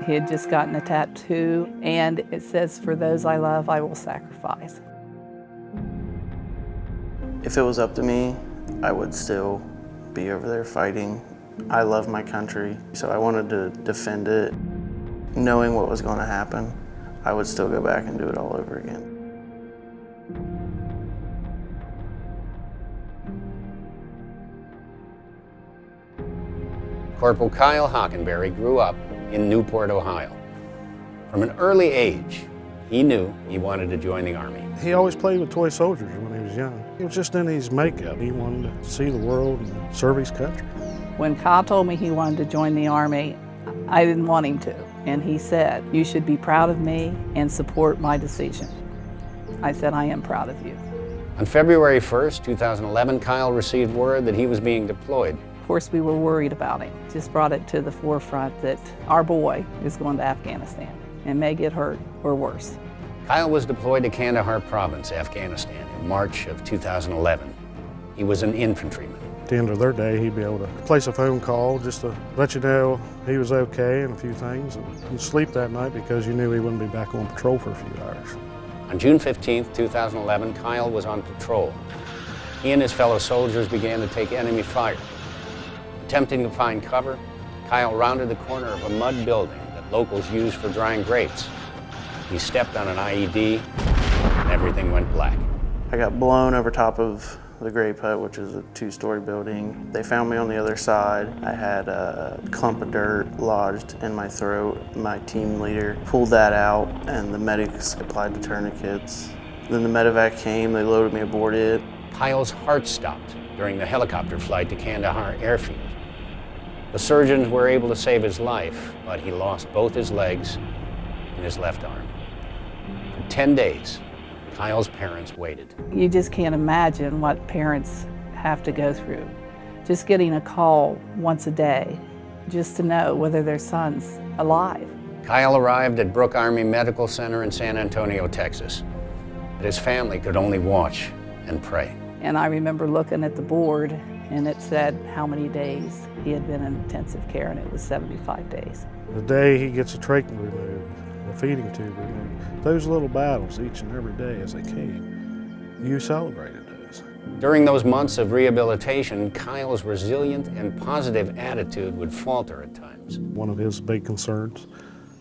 He had just gotten a tattoo, and it says, "For those I love, I will sacrifice." If it was up to me, I would still be over there fighting. I love my country, so I wanted to defend it. Knowing what was going to happen, I would still go back and do it all over again. Corporal Kyle Hockenberry grew up in Newport, Ohio. From an early age, he knew he wanted to join the Army. He always played with toy soldiers when he was young. It was just in his makeup. He wanted to see the world and serve his country. When Kyle told me he wanted to join the Army, I didn't want him to. And he said, "You should be proud of me and support my decision." I said, "I am proud of you." On February 1st, 2011, Kyle received word that he was being deployed. Of course, we were worried about him. Just brought it to the forefront that our boy is going to Afghanistan and may get hurt or worse. Kyle was deployed to Kandahar Province, Afghanistan, in March of 2011. He was an infantryman. At the end of their day, he'd be able to place a phone call just to let you know he was okay and a few things, and you'd sleep that night because you knew he wouldn't be back on patrol for a few hours. On June 15th, 2011, Kyle was on patrol. He and his fellow soldiers began to take enemy fire. Attempting to find cover, Kyle rounded the corner of a mud building that locals use for drying grapes. He stepped on an IED, and everything went black. I got blown over top of the grape hut, which is a 2-story building. They found me on the other side. I had a clump of dirt lodged in my throat. My team leader pulled that out, and the medics applied the tourniquets. Then the medevac came, they loaded me aboard it. Kyle's heart stopped during the helicopter flight to Kandahar airfield. The surgeons were able to save his life, but he lost both his legs and his left arm. For 10 days, Kyle's parents waited. You just can't imagine what parents have to go through. Just getting a call once a day, just to know whether their son's alive. Kyle arrived at Brooke Army Medical Center in San Antonio, Texas. But his family could only watch and pray. And I remember looking at the board, and it said how many days he had been in intensive care, and it was 75 days. The day he gets a trach removed, the feeding tube removed, those little battles each and every day as they came, you celebrated those. During those months of rehabilitation, Kyle's resilient and positive attitude would falter at times. One of his big concerns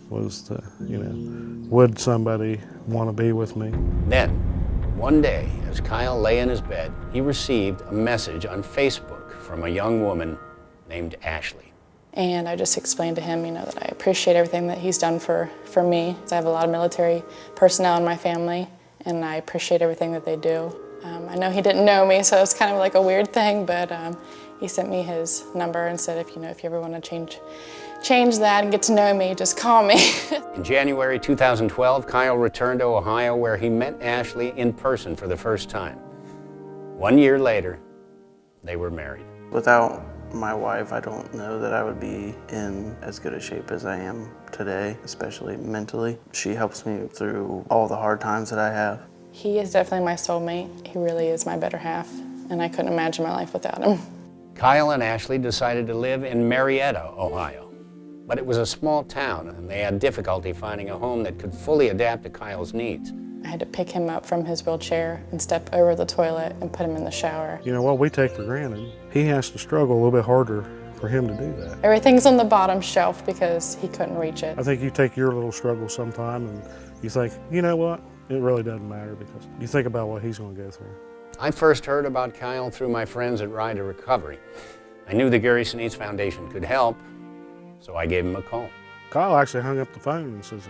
was, would somebody want to be with me? Then, one day, as Kyle lay in his bed, he received a message on Facebook from a young woman named Ashley. And I just explained to him, that I appreciate everything that he's done for me. I have a lot of military personnel in my family, and I appreciate everything that they do. I know he didn't know me, so it's kind of like a weird thing, but he sent me his number and said, if you ever want to change that and get to know me, just call me. In January 2012, Kyle returned to Ohio, where he met Ashley in person for the first time. 1 year later, they were married. Without my wife, I don't know that I would be in as good a shape as I am today, especially mentally. She helps me through all the hard times that I have. He is definitely my soulmate. He really is my better half, and I couldn't imagine my life without him. Kyle and Ashley decided to live in Marietta, Ohio. But it was a small town, and they had difficulty finding a home that could fully adapt to Kyle's needs. I had to pick him up from his wheelchair and step over the toilet and put him in the shower. What we take for granted, he has to struggle a little bit harder for him to do that. Everything's on the bottom shelf because he couldn't reach it. I think you take your little struggle sometime and you think, you know what, it really doesn't matter, because you think about what he's going to go through. I first heard about Kyle through my friends at Ride to Recovery. I knew the Gary Sinise Foundation could help, so I gave him a call. Kyle actually hung up the phone and says,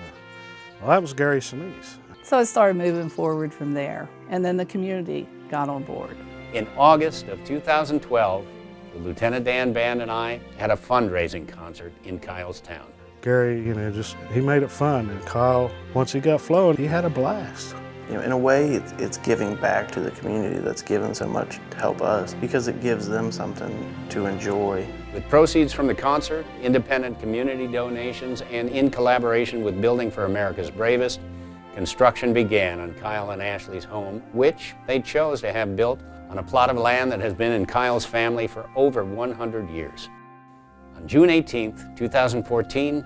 well, that was Gary Sinise. So I started moving forward from there, and then the community got on board. In August of 2012, the Lieutenant Dan Band and I had a fundraising concert in Kyle's town. Gary, he made it fun, and Kyle, once he got flowing, he had a blast. In a way, it's giving back to the community that's given so much to help us, because it gives them something to enjoy. With proceeds from the concert, independent community donations, and in collaboration with Building for America's Bravest, construction began on Kyle and Ashley's home, which they chose to have built on a plot of land that has been in Kyle's family for over 100 years. On June 18th, 2014,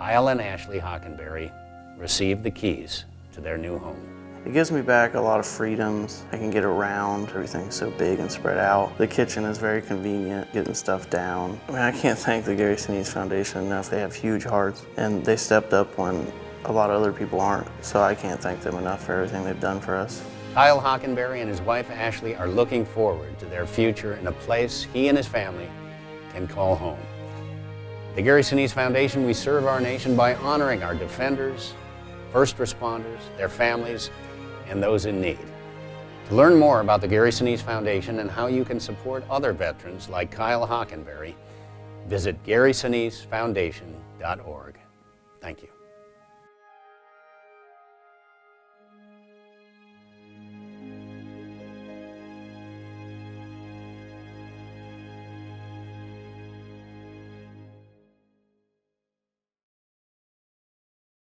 Kyle and Ashley Hockenberry received the keys to their new home. It gives me back a lot of freedoms. I can get around, everything's so big and spread out. The kitchen is very convenient, getting stuff down. I mean, I can't thank the Gary Sinise Foundation enough. They have huge hearts, and they stepped up when a lot of other people aren't. So I can't thank them enough for everything they've done for us. Kyle Hockenberry and his wife Ashley are looking forward to their future in a place he and his family can call home. At the Gary Sinise Foundation, we serve our nation by honoring our defenders, first responders, their families, and those in need. To learn more about the Gary Sinise Foundation and how you can support other veterans like Kyle Hockenberry, visit GarySiniseFoundation.org. Thank you.